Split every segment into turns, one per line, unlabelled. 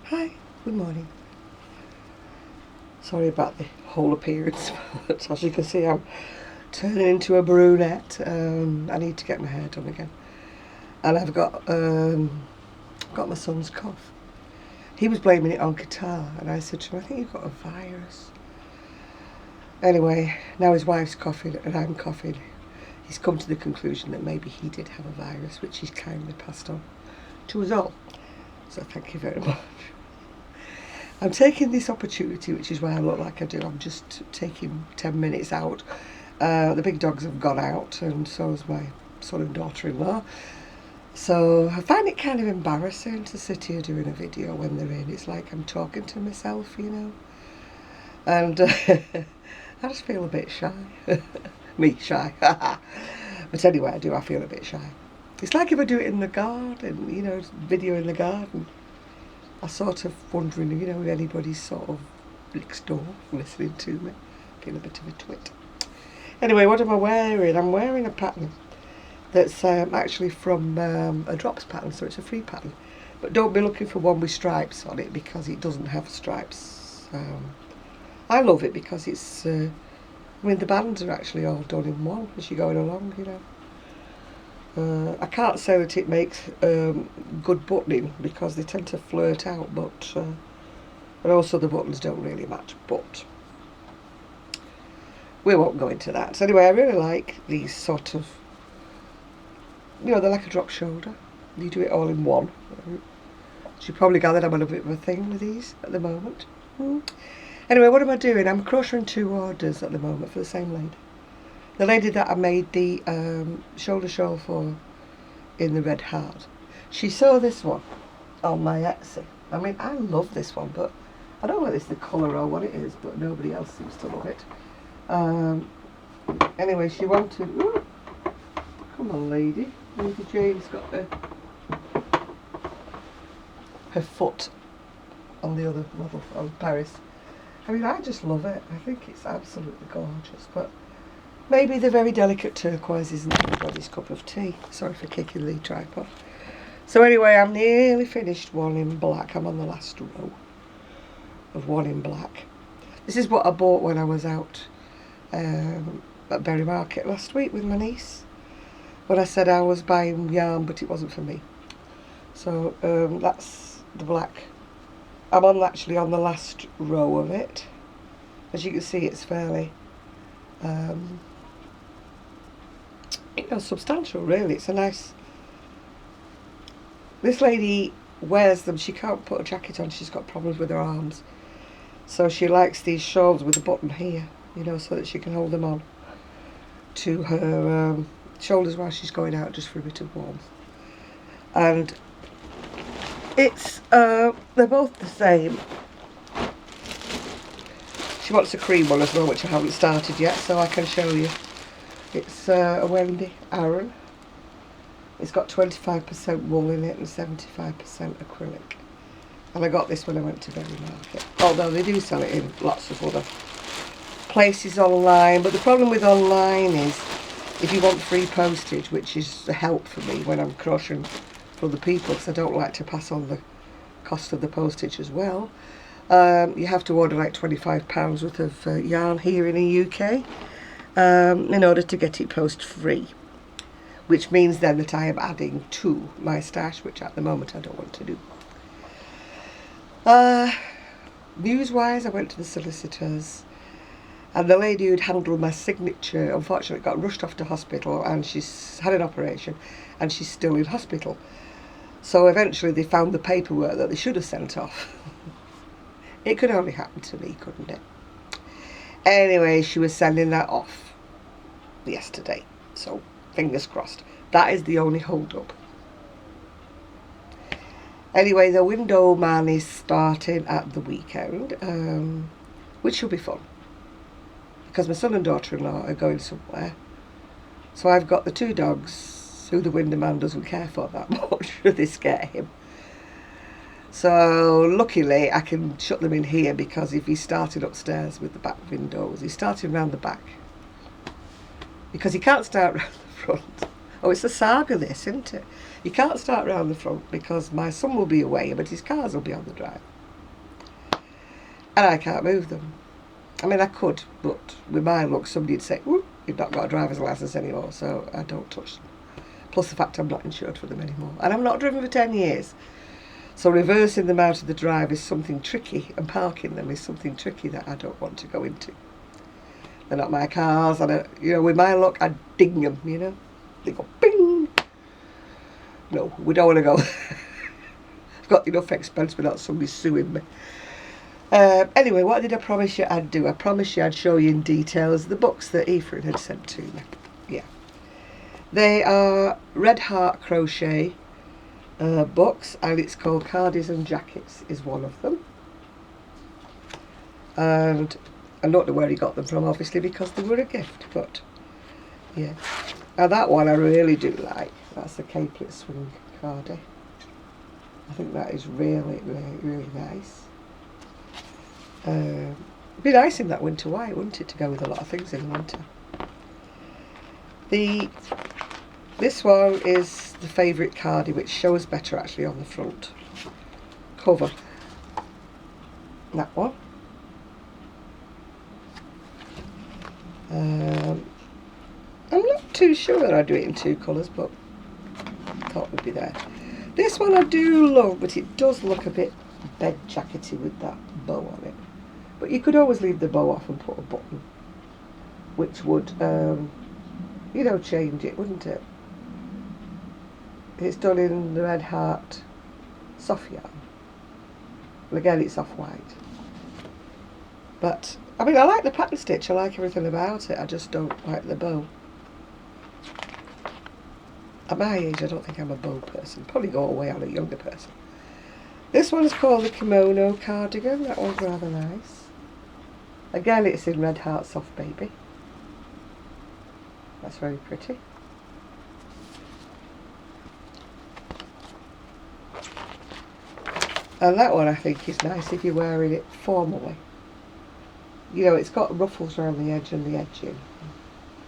Hi, good morning. Sorry about the whole appearance, but as you can see I'm turning into a brunette. I need to get my hair done again. And I've got my son's cough. He was blaming it on guitar and I said to him, I think you've got a virus. Anyway, now his wife's coughing and I'm coughing. He's come to the conclusion that maybe he did have a virus, which he's kindly passed on to us all. So thank you very much. I'm taking this opportunity, which is why I look like I do. I'm just taking 10 minutes out. The big dogs have gone out and so has my son and daughter-in-law. So I find it kind of embarrassing to sit here doing a video when they're in. It's like I'm talking to myself, you know. And I just feel a bit shy. Me, shy. But anyway, I feel a bit shy. It's like if I do it in the garden, you know, video in the garden. I sort of wondering, you know, if anybody's sort of next door listening to me. Feel a bit of a twit. Anyway, what am I wearing? I'm wearing a pattern that's actually from a drops pattern, so it's a free pattern. But don't be looking for one with stripes on it because it doesn't have stripes. I love it because it's, I mean, the bands are actually all done in one as you're going along, you know. I can't say that it makes good buttoning because they tend to flirt out, but and also the buttons don't really match, but we won't go into that. So anyway, I really like these sort of, you know, they're like a drop shoulder. You do it all in one. As you probably gathered, I'm on a bit of a thing with these at the moment. Anyway, what am I doing? I'm crocheting 2 orders at the moment for the same lady. The lady that I made the shoulder shawl for in the red heart. She saw this one on my Etsy. I mean, I love this one, but I don't know whether it's the colour or what it is, but nobody else seems to love it. Anyway, she wanted... Ooh, come on, lady. Lady Jane's got her foot on the other model on Paris. I mean, I just love it. I think it's absolutely gorgeous, but maybe the very delicate turquoise isn't everybody's cup of tea. Sorry for kicking the tripod. So anyway, I'm nearly finished one in black. I'm on the last row of one in black. This is what I bought when I was out at Berry Market last week with my niece. When I said I was buying yarn, but it wasn't for me. So that's the black. I'm actually on the last row of it. As you can see, it's fairly you know, substantial, really. It's a nice... This lady wears them. She can't put a jacket on. She's got problems with her arms. So she likes these shawls with a button here, you know, so that she can hold them on to her shoulders while she's going out, just for a bit of warmth. And it's, they're both the same. She wants a cream one as well, which I haven't started yet, so I can show you. It's a Wendy Aaron. It's got 25% wool in it and 75% acrylic. And I got this when I went to Berry Market. Although they do sell it in lots of other places online. But the problem with online is if you want free postage, which is a help for me when I'm crocheting for other people, because I don't like to pass on the cost of the postage as well. You have to order like £25 worth of yarn here in the UK. In order to get it post free, which means then that I am adding to my stash, which at the moment I don't want to do. News wise, I went to the solicitors and the lady who'd handled my signature unfortunately got rushed off to hospital and she's had an operation and she's still in hospital. So eventually they found the paperwork that they should have sent off. It could only happen to me, couldn't it? Anyway, she was sending that off yesterday, so fingers crossed. That is the only hold up. Anyway, the window man is starting at the weekend, which should be fun because my son and daughter-in-law are going somewhere. So I've got the 2 dogs who the window man doesn't care for that much. They scare him. So luckily I can shut them in here because if he's starting upstairs with the back windows, he's starting round the back. Because he can't start round the front. Oh, it's a saga this, isn't it? You can't start round the front because my son will be away, but his cars will be on the drive. and I can't move them. I mean, I could, but with my luck, somebody'd say, "Whoop, you've not got a driver's licence anymore," so I don't touch them. Plus the fact I'm not insured for them anymore. And I'm not driven for 10 years. So reversing them out of the drive is something tricky, and parking them is something tricky that I don't want to go into. They're not my cars, and with my luck, I'd ding them, They go bing. No, we don't want to go. I've got enough expense without somebody suing me. Anyway, what did I promise you I'd do? I promised you I'd show you in details the books that Efrain had sent to me. Yeah. They are Red Heart Crochet books, and it's called Cardies and Jackets is one of them. And I don't know where he got them from, obviously, because they were a gift, but yeah. Now that one I really do like. That's the capelet swing cardie. I think that is really, really, really nice. It'd be nice in that winter white, wouldn't it, to go with a lot of things in the winter. This one is the favourite cardie, which shows better actually on the front cover. That one. I'm not too sure that I do it in 2 colours, but I thought it would be there. This one I do love, but it does look a bit bed jackety with that bow on it. But you could always leave the bow off and put a button, which would, change it, wouldn't it? It's done in the Red Heart soft yarn. And again, it's off-white. But, I mean, I like the pattern stitch. I like everything about it. I just don't like the bow. At my age, I don't think I'm a bow person. Probably go away on a younger person. This one's called the Kimono Cardigan. That one's rather nice. Again, it's in Red Heart Soft Baby. That's very pretty. And that one I think is nice if you're wearing it formally. It's got ruffles around the edge and the edging.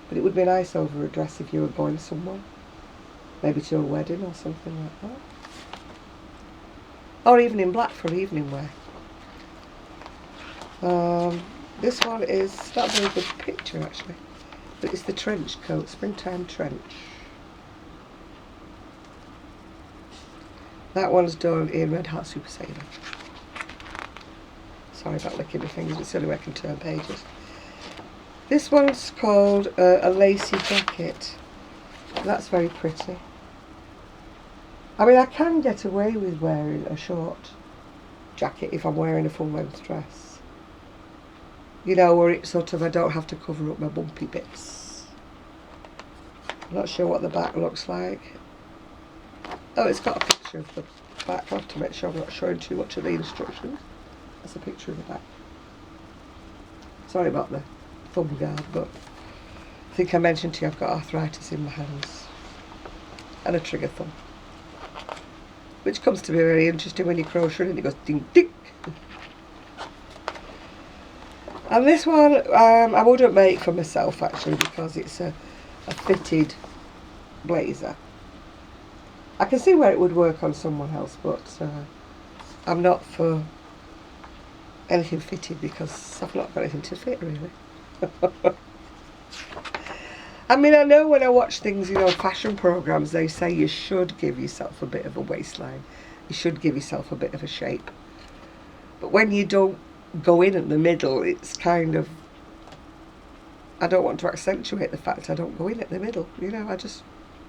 But it would be nice over a dress if you were going somewhere. Maybe to a wedding or something like that. Or even in black for evening wear. This one is not a very good picture actually. But it's the trench coat, springtime trench. That one's done in Red Heart Super Sailor. Sorry about licking my fingers, it's the only way I can turn pages. This one's called a lacy jacket. That's very pretty. I mean, I can get away with wearing a short jacket if I'm wearing a full length dress. Where it's sort of, I don't have to cover up my bumpy bits. I'm not sure what the back looks like. Oh, it's got a picture of the back. I'll have to make sure I'm not showing too much of the instructions. That's a picture of the back. Sorry about the thumb guard, but I think I mentioned to you I've got arthritis in my hands and a trigger thumb, which comes to be very interesting when you crochet and it goes ding ding. And this one I wouldn't make for myself actually, because it's a fitted blazer. I can see where it would work on someone else, but I'm not for anything fitted because I've not got anything to fit really. I mean, I know when I watch things, fashion programs, they say you should give yourself a bit of a waistline. You should give yourself a bit of a shape. But when you don't go in at the middle, it's kind of, I don't want to accentuate the fact I don't go in at the middle. I just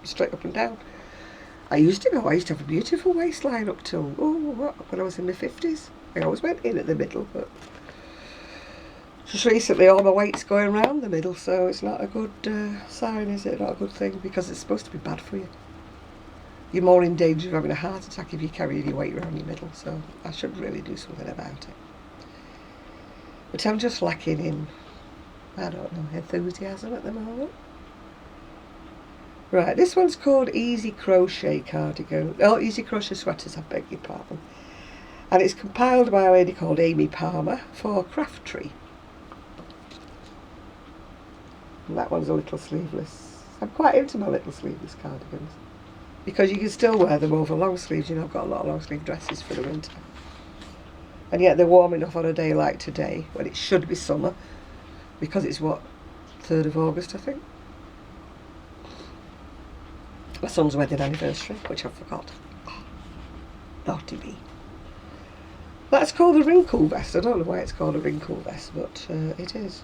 straight up and down. I used to have a beautiful waistline up till, when I was in my 50s. I always went in at the middle, but just recently all my weight's going around the middle, so it's not a good sign, is it? Not a good thing, because it's supposed to be bad for you. You're more in danger of having a heart attack if you carry your weight around your middle, so I should really do something about it. But I'm just lacking in, I don't know, enthusiasm at the moment. Right, this one's called Easy Crochet Cardigan. Oh, Easy Crochet Sweaters, I beg your pardon. And it's compiled by a lady called Amy Palmer for Craft Tree. And that one's a little sleeveless. I'm quite into my little sleeveless cardigans, because you can still wear them over long sleeves. I've got a lot of long sleeve dresses for the winter. and yet they're warm enough on a day like today when it should be summer, because it's what, 3rd of August I think. My son's wedding anniversary, which I forgot. Oh, naughty me. That's called a wrinkle vest. I don't know why it's called a wrinkle vest, but it is.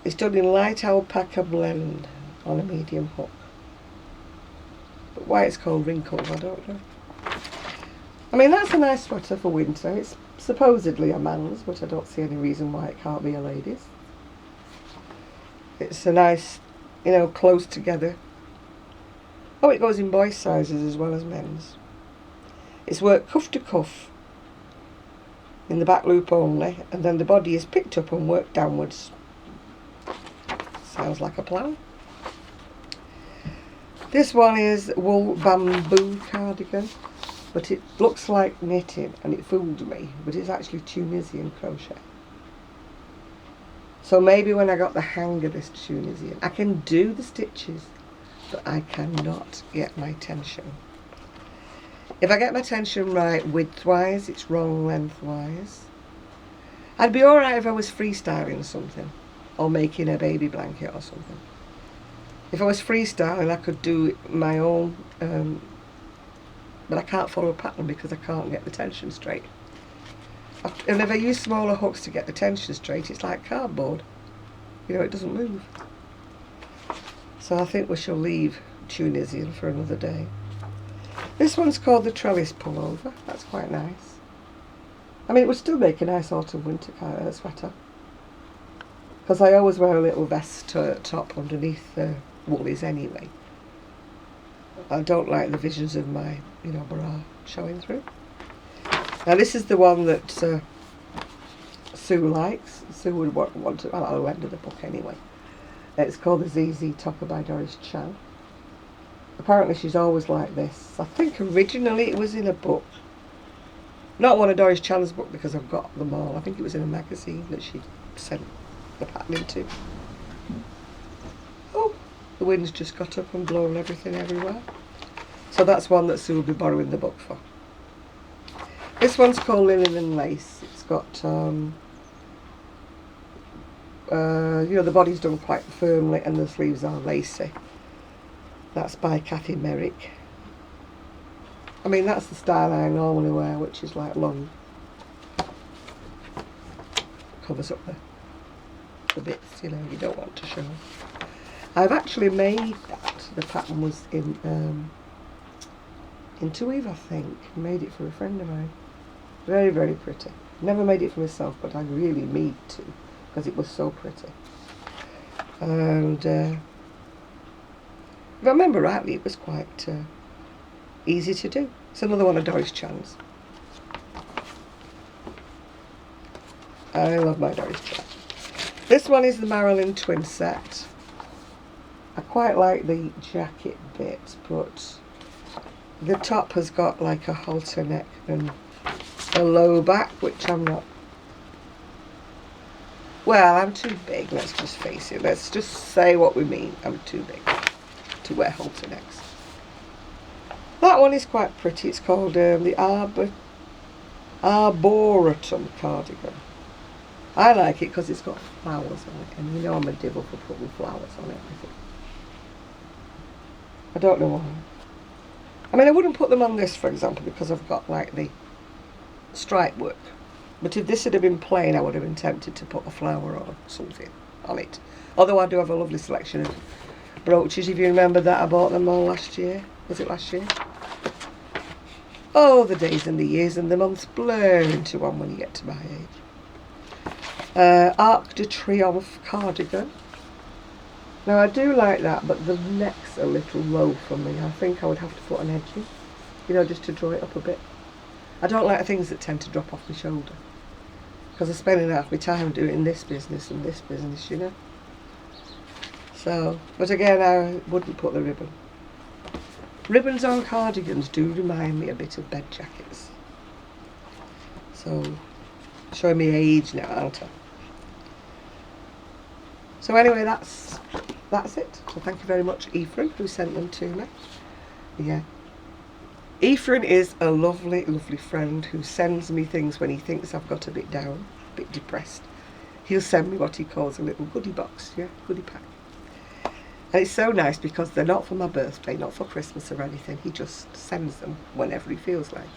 It's done in light alpaca blend on a medium hook. But why it's called wrinkles, I don't know. I mean, that's a nice sweater for winter. It's supposedly a man's, but I don't see any reason why it can't be a lady's. It's a nice, you know, close together. Oh, it goes in boys' sizes as well as men's. It's worked cuff to cuff in the back loop only, and then the body is picked up and worked downwards. Sounds like a plan. This one is wool bamboo cardigan, but it looks like knitting and it fooled me, but it's actually Tunisian crochet. So maybe when I got the hang of this Tunisian, I can do the stitches, but I cannot get my tension. If I get my tension right widthwise, it's wrong lengthwise. I'd be alright if I was freestyling something, or making a baby blanket or something. If I was freestyling, I could do my own, but I can't follow a pattern because I can't get the tension straight. And if I use smaller hooks to get the tension straight, it's like cardboard. You know, it doesn't move. So I think we shall leave Tunisian for another day. This one's called the trellis pullover. That's quite nice. I mean, it would still make a nice autumn-winter sweater, because I always wear a little vest top underneath the woolies anyway. I don't like the visions of my, you know, bra showing through. Now this is the one that Sue likes. Sue would want to, well, I'll end of the book anyway. It's called the ZZ Topper by Doris Chan. Apparently she's always like this. I think originally it was in a book. Not one of Doris Chan's books, because I've got them all. I think it was in a magazine that she sent the pattern into. Oh, the wind's just got up and blown everything everywhere. So that's one that Sue will be borrowing the book for. This one's called Linen and Lace. It's got, you know, the body's done quite firmly and the sleeves are lacy. That's by Kathy Merrick. I mean, that's the style I normally wear, which is like long. Covers up the bits, you know, you don't want to show. I've actually made that. The pattern was in Weave, I think. Made it for a friend of mine. Very, very pretty. Never made it for myself, but I really need to, because it was so pretty. And if I remember rightly, it was quite easy to do. It's another one of Doris Chan's. I love my Doris Chan. This one is the Marilyn twin set. I quite like the jacket bit, but the top has got like a halter neck and a low back, which I'm not. Well, I'm too big, let's just face it. Let's just say what we mean. I'm too big to wear halter necks. That one is quite pretty. It's called the Arboretum cardigan. I like it because it's got flowers on it, and you know I'm a devil for putting flowers on everything. I don't know why. I mean, I wouldn't put them on this, for example, because I've got like the stripe work. But if this had been plain, I would have been tempted to put a flower or something on it. Although I do have a lovely selection of brooches. If you remember that, I bought them all last year. Was it last year? Oh, the days and the years and the months blur into one when you get to my age. Arc de Triomphe cardigan. Now I do like that, but the neck's a little low for me. I think I would have to put an edge in, you know, just to draw it up a bit. I don't like things that tend to drop off my shoulder, because I'm spending half my time doing this business and this business, you know. So, but again, I wouldn't put the ribbon. Ribbons on cardigans do remind me a bit of bed jackets. So, showing me age now, aren't I? So anyway, that's it. So thank you very much, Efrain, who sent them to me. Yeah. Efrain is a lovely, lovely friend who sends me things when he thinks I've got a bit down, a bit depressed. He'll send me what he calls a little goodie box, yeah, goodie pack. And it's so nice because they're not for my birthday, not for Christmas or anything. He just sends them whenever he feels like.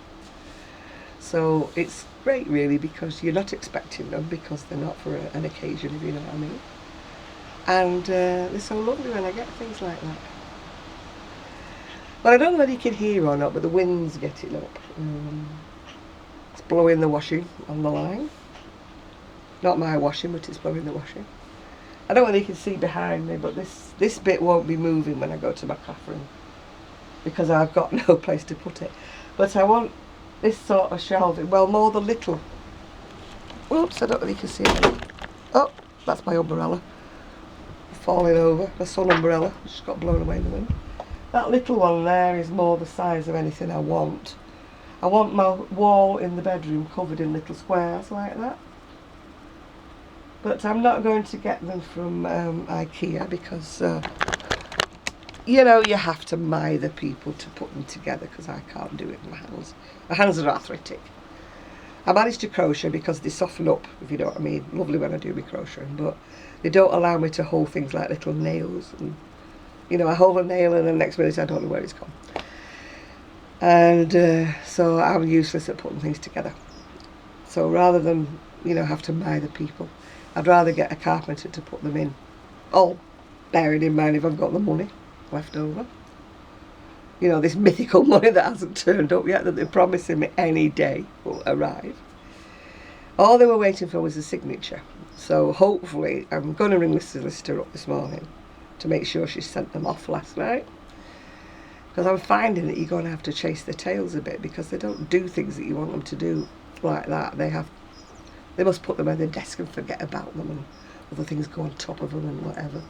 So it's great really because you're not expecting them because they're not for an occasion, if you know what I mean. And they're so lovely when I get things like that. Well, I don't know whether you can hear or not, but the wind's getting up. It's blowing the washing on the line. Not my washing, but it's blowing the washing. I don't know whether you can see behind me, but this bit won't be moving when I go to my craft room because I've got no place to put it. But I want this sort of shelving, well, more the little. Whoops, I don't know if you can see it. Oh, that's my umbrella. Falling over, the sun umbrella, just got blown away in the wind. That little one there is more the size of anything I want. I want my wall in the bedroom covered in little squares like that. But I'm not going to get them from IKEA because, you know, you have to mire the people to put them together because I can't do it with my hands. My hands are arthritic. I managed to crochet because they soften up, if you know what I mean. Lovely when I do my crocheting, but they don't allow me to hold things like little nails. And, you know, I hold a nail and the next minute I don't know where it's gone. And so I'm useless at putting things together. So rather than, you know, have to mire the people, I'd rather get a carpenter to put them in. All bearing in mind if I've got the money left over. You know, this mythical money that hasn't turned up yet, that they're promising me any day will arrive. All they were waiting for was a signature. So hopefully, I'm going to ring the solicitor up this morning to make sure she sent them off last night. Because I'm finding that you're going to have to chase their tails a bit because they don't do things that you want them to do like that. They must put them on their desk and forget about them and other things go on top of them and whatever.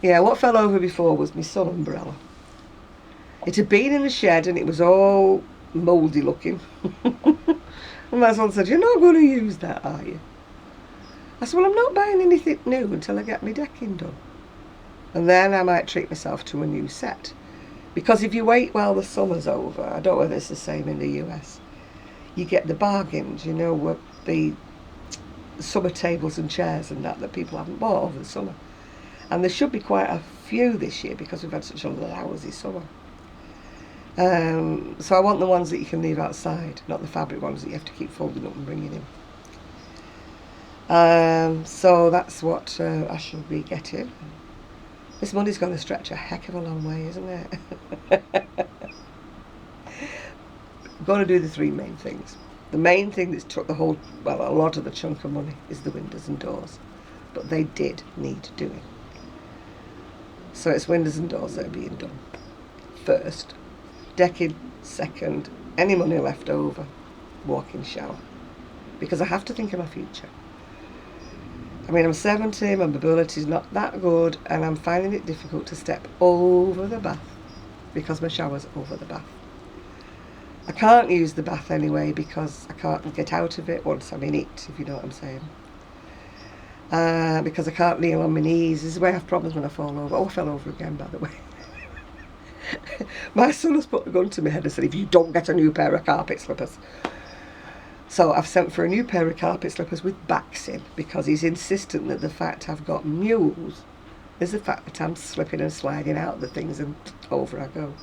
Yeah, what fell over before was my sun umbrella. It had been in the shed and it was all mouldy looking. And my son said, "You're not going to use that, are you?" I said, "Well, I'm not buying anything new until I get my decking done. And then I might treat myself to a new set. Because if you wait while the summer's over, I don't know whether it's the same in the US, you get the bargains, you know, with the summer tables and chairs and that people haven't bought over the summer. And there should be quite a few this year because we've had such a lousy summer. So I want the ones that you can leave outside, not the fabric ones that you have to keep folding up and bringing in. So that's what I should be getting. This money's going to stretch a heck of a long way, isn't it? I'm going to do the three main things. The main thing that's took a lot of the chunk of money is the windows and doors. But they did need doing. So it's windows and doors that are being done first. Decking second. Any money left over, walk-in shower. Because I have to think of my future. I mean, I'm 70, my mobility's not that good, and I'm finding it difficult to step over the bath because my shower's over the bath. I can't use the bath anyway because I can't get out of it once I'm in it, if you know what I'm saying. Because I can't kneel on my knees. This is where I have problems when I fall over. Oh, I fell over again, by the way. My son has put a gun to my head and said, "If you don't get a new pair of carpet slippers." So I've sent for a new pair of carpet slippers with backs in because he's insistent that the fact I've got mules is the fact that I'm slipping and sliding out the things and over I go.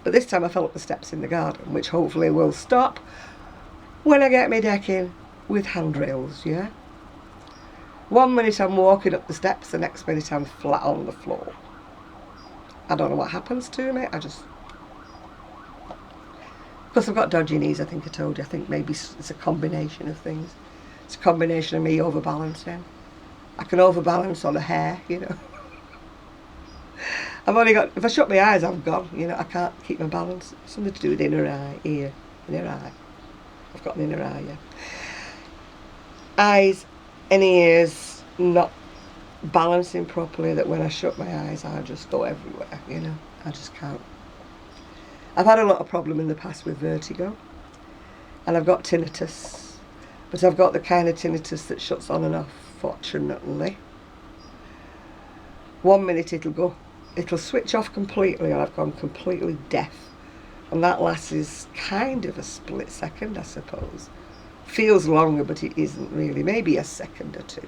But this time I fell up the steps in the garden, which hopefully will stop when I get my decking with handrails, yeah? 1 minute I'm walking up the steps, the next minute I'm flat on the floor. I don't know what happens to me, because I've got dodgy knees, I think I told you. I think maybe it's a combination of things. It's a combination of me overbalancing. I can overbalance on a hair, you know. I've only got, if I shut my eyes, I'm gone, you know. I can't keep my balance. Something to do with inner eye, ear, inner eye. I've got an inner eye, yeah. Eyes and ears not balancing properly, that when I shut my eyes I just go everywhere, you know. I just can't. I've had a lot of problem in the past with vertigo, and I've got tinnitus, but I've got the kind of tinnitus that shuts on and off, fortunately. 1 minute it'll go it'll switch off completely and I've gone completely deaf. And that lasts kind of a split second, I suppose. Feels longer, but it isn't really. Maybe a second or two.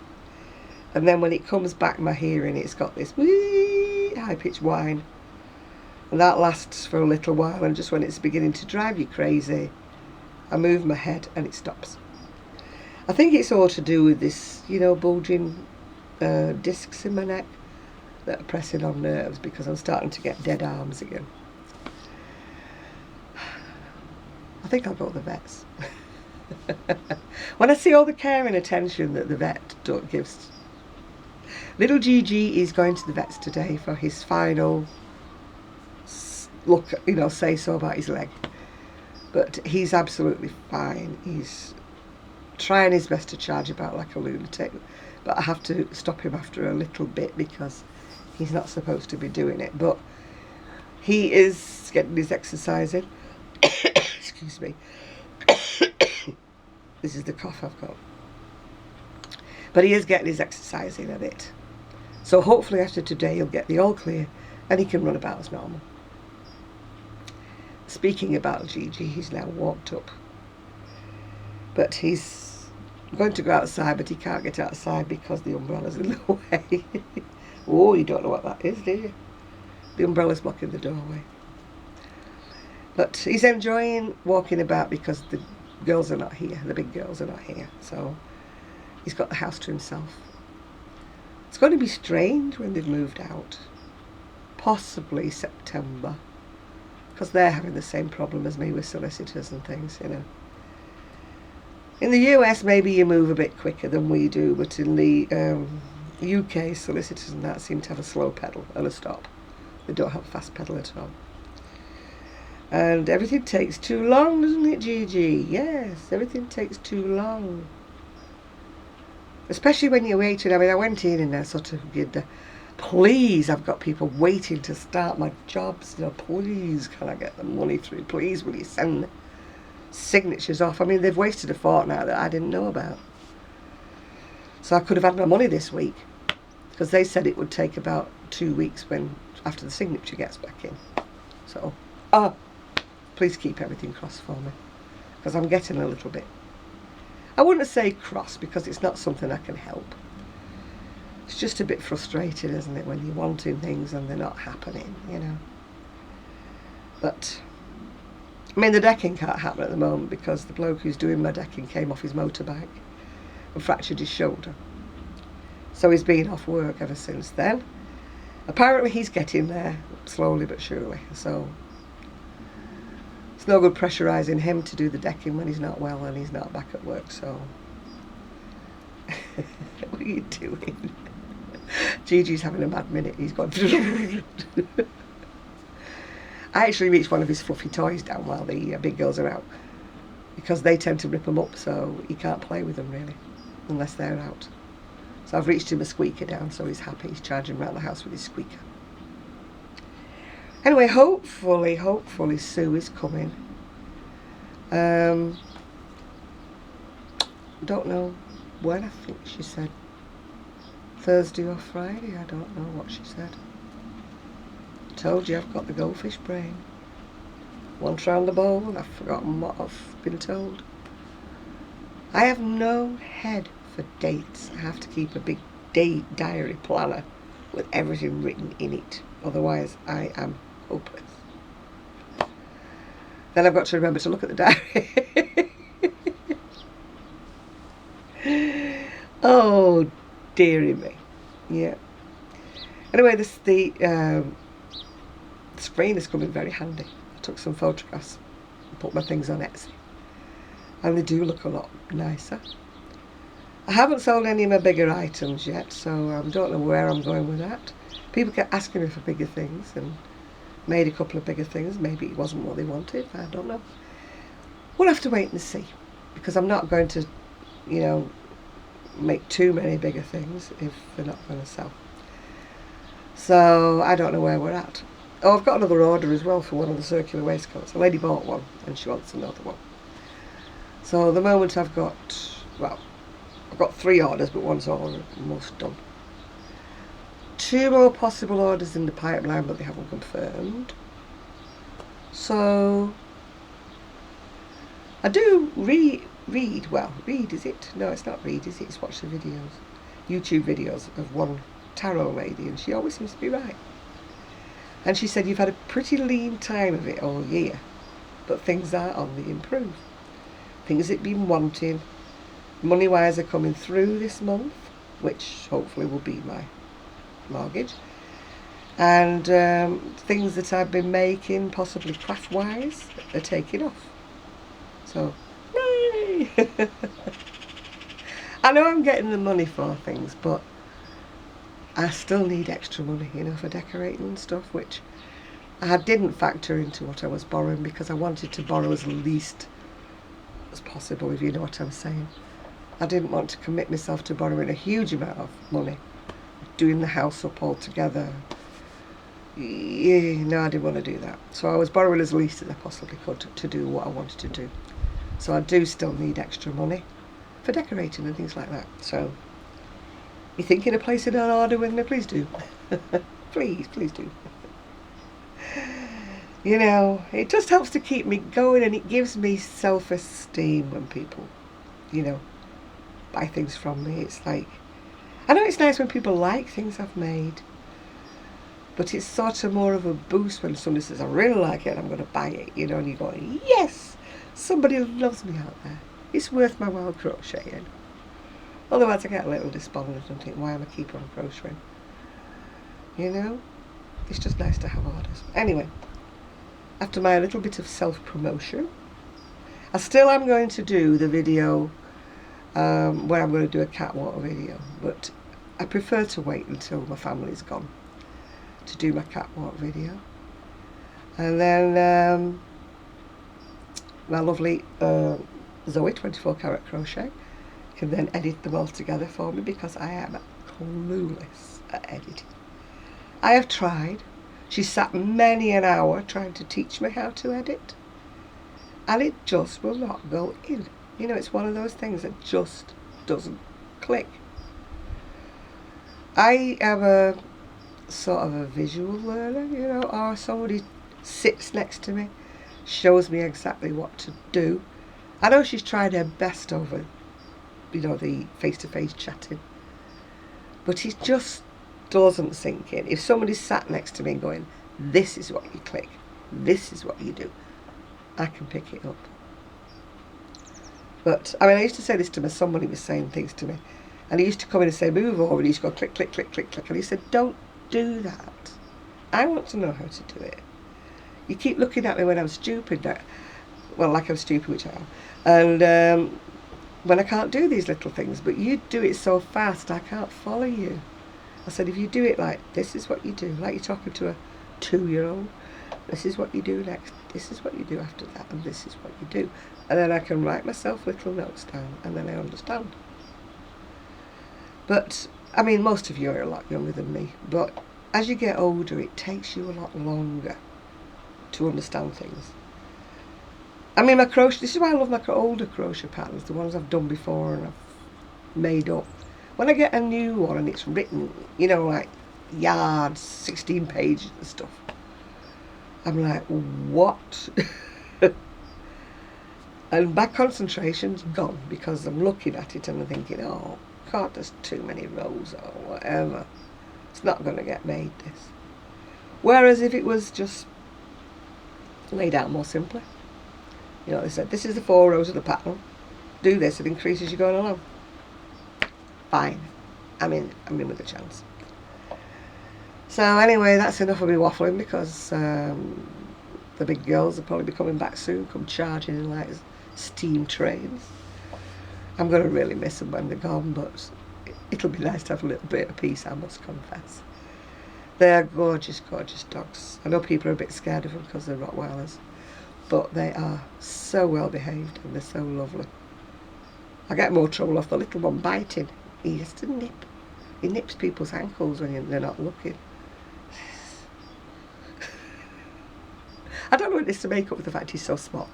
And then when it comes back, my hearing, it's got this wee high-pitched whine. And that lasts for a little while, and just when it's beginning to drive you crazy, I move my head and it stops. I think it's all to do with this, you know, bulging discs in my neck that are pressing on nerves, because I'm starting to get dead arms again. I think I'll go to the vets. When I see all the care and attention that the vet gives. Little Gigi is going to the vets today for his final look, you know, say so about his leg. But he's absolutely fine. He's trying his best to charge about like a lunatic. But I have to stop him after a little bit because he's not supposed to be doing it. But he is getting his exercise in. Excuse me. This is the cough I've got. But he is getting his exercise in a bit. So hopefully after today he'll get the all clear and he can run about as normal. Speaking about Gigi, he's now walked up. But he's going to go outside, but he can't get outside because the umbrella's in the way. Oh, you don't know what that is, do you? The umbrella's blocking the doorway. But he's enjoying walking about because the girls are not here, the big girls are not here. So he's got the house to himself. It's going to be strange when they've moved out. Possibly September. Because they're having the same problem as me with solicitors and things, you know. In the US, maybe you move a bit quicker than we do, but in the UK, solicitors and that seem to have a slow pedal and a stop. They don't have a fast pedal at all. And everything takes too long, doesn't it, Gigi? Yes, everything takes too long. Especially when you're waiting. I mean, I went in and I sort of did please, I've got people waiting to start my jobs. You know, please, can I get the money through? Please, will you send the signatures off? I mean, they've wasted a fortnight that I didn't know about. So I could have had my money this week, because they said it would take about 2 weeks after the signature gets back in. So, please keep everything crossed for me, because I'm getting a little bit, I wouldn't say cross, because it's not something I can help. It's just a bit frustrating, isn't it, when you're wanting things and they're not happening, you know. But, I mean, the decking can't happen at the moment because the bloke who's doing my decking came off his motorbike and fractured his shoulder. So he's been off work ever since then. Apparently he's getting there, slowly but surely. So it's no good pressurising him to do the decking when he's not well and he's not back at work, so... What are you doing? Gigi's having a mad minute. He's gone. I actually reached one of his fluffy toys down while the big girls are out, because they tend to rip them up, so he can't play with them really unless they're out. So I've reached him a squeaker down, so he's happy. He's charging around the house with his squeaker. Anyway, hopefully Sue is coming. Don't know when. I think she said Thursday or Friday. I don't know what she said. I told you I've got the goldfish brain. Once round the bowl and I've forgotten what I've been told. I have no head for dates. I have to keep a big date diary planner with everything written in it. Otherwise I am hopeless. Then I've got to remember to look at the diary. Oh, dearie me. Yeah. Anyway, the screen is coming very handy. I took some photographs and put my things on Etsy. And they do look a lot nicer. I haven't sold any of my bigger items yet, so I don't know where I'm going with that. People kept asking me for bigger things and made a couple of bigger things. Maybe it wasn't what they wanted. I don't know. We'll have to wait and see, because I'm not going to, you know, make too many bigger things if they're not going to sell. So I don't know where we're at. Oh, I've got another order as well for one of the circular waistcoats. A lady bought one and she wants another one. So at the moment I've got 3 orders, but one's almost done. 2 more possible orders in the pipeline, but they haven't confirmed. So I do read, is it? No, it's not read, is it? It's watch the videos, YouTube videos of one tarot lady, and she always seems to be right. And she said, you've had a pretty lean time of it all year, but things are on the improve. Things that you've been wanting, money-wise, are coming through this month, which hopefully will be my mortgage. And things that I've been making, possibly craft-wise, are taking off. So, yay! I know I'm getting the money for things, but I still need extra money, you know, for decorating and stuff, which I didn't factor into what I was borrowing, because I wanted to borrow as least as possible, if you know what I'm saying. I didn't want to commit myself to borrowing a huge amount of money, doing the house up altogether. Yeah, no, I didn't want to do that. So I was borrowing as least as I possibly could to do what I wanted to do. So I do still need extra money for decorating and things like that. So, you're thinking of placing an order with me? Please do. Please do. You know, it just helps to keep me going, and it gives me self-esteem when people, you know, buy things from me. It's like, I know it's nice when people like things I've made, but it's sort of more of a boost when somebody says, I really like it, I'm going to buy it, you know, and you go, yes, somebody loves me out there. It's worth my while crocheting. Otherwise I get a little despondent and think, why am I keeping on crocheting? You know, it's just nice to have orders. Anyway, after my little bit of self-promotion, I still am going to do the video where I'm going to do a catwalk video, but I prefer to wait until my family's gone to do my catwalk video. And then my lovely Zoe 24 Carat Crochet can then edit them all together for me, because I am clueless at editing. I have tried. She sat many an hour trying to teach me how to edit, and it just will not go in. You know, it's one of those things that just doesn't click. I am a sort of a visual learner, you know, or somebody sits next to me, shows me exactly what to do. I know she's tried her best over, you know, the face-to-face chatting, but it just doesn't sink in. If somebody sat next to me going, this is what you click, this is what you do, I can pick it up. But, I mean, I used to say this to my son when he was saying things to me, and he used to come in and say, move over, and he used to go click, click, click, click, click, and he said, don't do that. I want to know how to do it. You keep looking at me when I'm stupid, well, like I'm stupid, which I am, and when I can't do these little things, but you do it so fast, I can't follow you. I said, if you do it like, this is what you do, like you're talking to a 2-year-old, this is what you do next, this is what you do after that, and this is what you do. And then I can write myself little notes down, and then I understand. But, I mean, most of you are a lot younger than me, but as you get older, it takes you a lot longer to understand things. I mean, my crochet, this is why I love my older crochet patterns, the ones I've done before and I've made up. When I get a new one and it's written, you know, like yards, 16 pages and stuff, I'm like, what? And my concentration's gone, because I'm looking at it and I'm thinking, oh God, there's too many rows or whatever. It's not going to get made, this. Whereas if it was just laid out more simply, you know, they said, this is the 4 rows of the pattern, do this, it increases you going along. Fine. I'm in with a chance. So anyway, that's enough of me waffling, because the big girls will probably be coming back soon, come charging in like steam trains. I'm going to really miss them when they're gone, but it'll be nice to have a little bit of peace, I must confess. They're gorgeous, gorgeous dogs. I know people are a bit scared of them because they're Rottweilers, but they are so well behaved and they're so lovely. I get more trouble off the little one biting. He has to nip. He nips people's ankles when they're not looking. I don't know what it is to make up with the fact he's so small.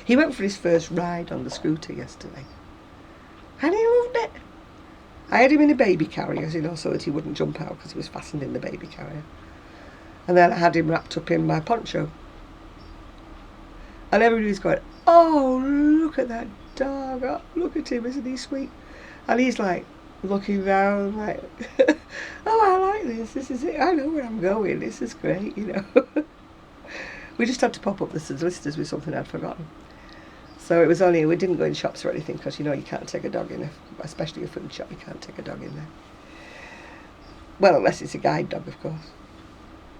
He went for his first ride on the scooter yesterday, and he loved it. I had him in a baby carrier, you know, so that he wouldn't jump out because he was fastened in the baby carrier. And then I had him wrapped up in my poncho. And everybody's going, oh, look at that dog. Oh, look at him, isn't he sweet? And he's like looking round like, oh, I like this. This is it. I know where I'm going. This is great, you know. We just had to pop up the solicitors with something I'd forgotten. So it was only, we didn't go in shops or anything because, you know, you can't take a dog in, especially a food shop, you can't take a dog in there. Well, unless it's a guide dog, of course.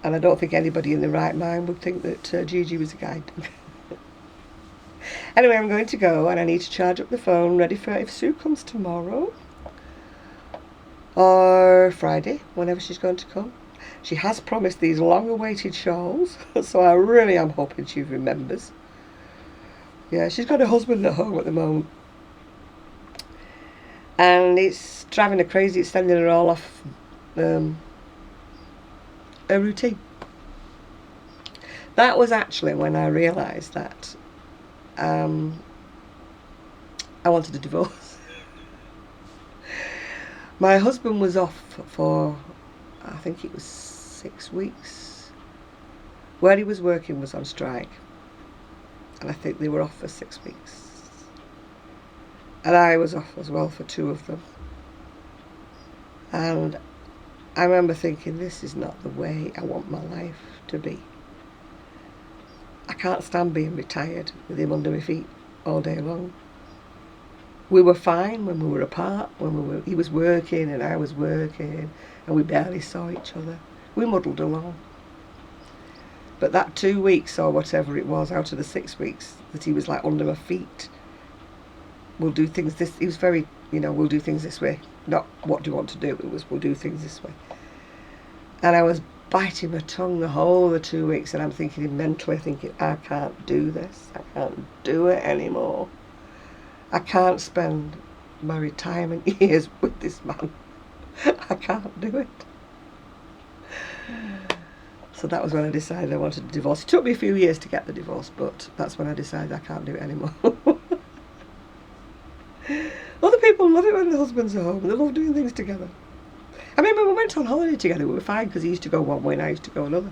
And I don't think anybody in their right mind would think that Gigi was a guide dog. Anyway, I'm going to go and I need to charge up the phone, ready for if Sue comes tomorrow. Or Friday, whenever she's going to come. She has promised these long-awaited shawls, so I really am hoping she remembers. Yeah, she's got her husband at home at the moment. And it's driving her crazy, it's sending her all off her routine. That was actually when I realised that I wanted a divorce. My husband was off for, I think it was 6 weeks. Where he was working was on strike. And I think they were off for 6 weeks. And I was off as well for 2 of them. And I remember thinking, this is not the way I want my life to be. I can't stand being retired with him under my feet all day long. We were fine when we were apart, he was working and I was working, and we barely saw each other. We muddled along. But that 2 weeks or whatever it was out of the 6 weeks that he was like under my feet, we'll do things this, he was very, you know, we'll do things this way. Not what do you want to do, it was we'll do things this way. And I was biting my tongue the whole of the 2 weeks, and I'm thinking mentally, thinking, I can't do this, I can't do it anymore. I can't spend my retirement years with this man. I can't do it. So that was when I decided I wanted a divorce. It took me a few years to get the divorce, but that's when I decided I can't do it anymore. Other people love it when the husbands are home. They love doing things together. I mean, when we went on holiday together, we were fine because he used to go one way and I used to go another.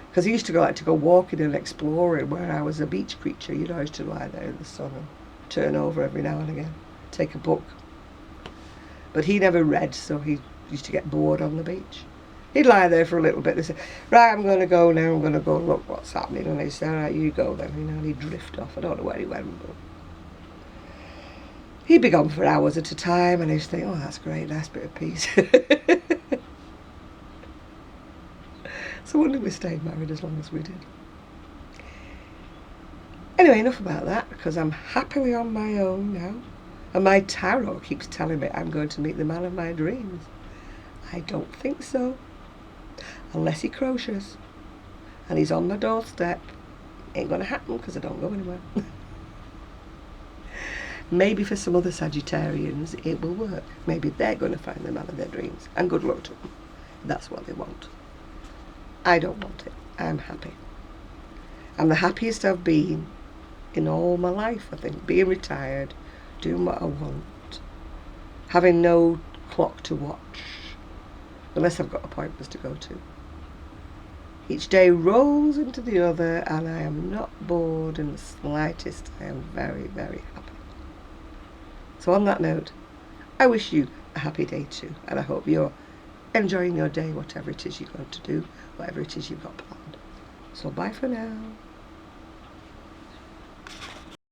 Because he used to go walking and exploring, where I was a beach creature. You know, I used to lie there in the sun and turn over every now and again, take a book. But he never read, so he used to get bored on the beach. He'd lie there for a little bit and say, right, I'm going to go now, I'm going to go look what's happening. And he'd say, all right, you go then, you know, and he'd drift off. I don't know where he went, but he'd be gone for hours at a time, and I'd think, oh, that's great, nice bit of peace. So wouldn't we stayed married as long as we did? Anyway, enough about that, because I'm happily on my own now. And my tarot keeps telling me I'm going to meet the man of my dreams. I don't think so. Unless he crochets. And he's on my doorstep. Ain't going to happen because I don't go anywhere. Maybe for some other Sagittarians it will work. Maybe they're going to find the man of their dreams. And good luck to them. That's what they want. I don't want it. I'm happy. I'm the happiest I've been in all my life, I think. Being retired, doing what I want, having no clock to watch, unless I've got appointments to go to. Each day rolls into the other and I am not bored in the slightest. I am very, very happy. So on that note, I wish you a happy day too, and I hope you're enjoying your day, whatever it is you're going to do, whatever it is you've got planned. So bye for now.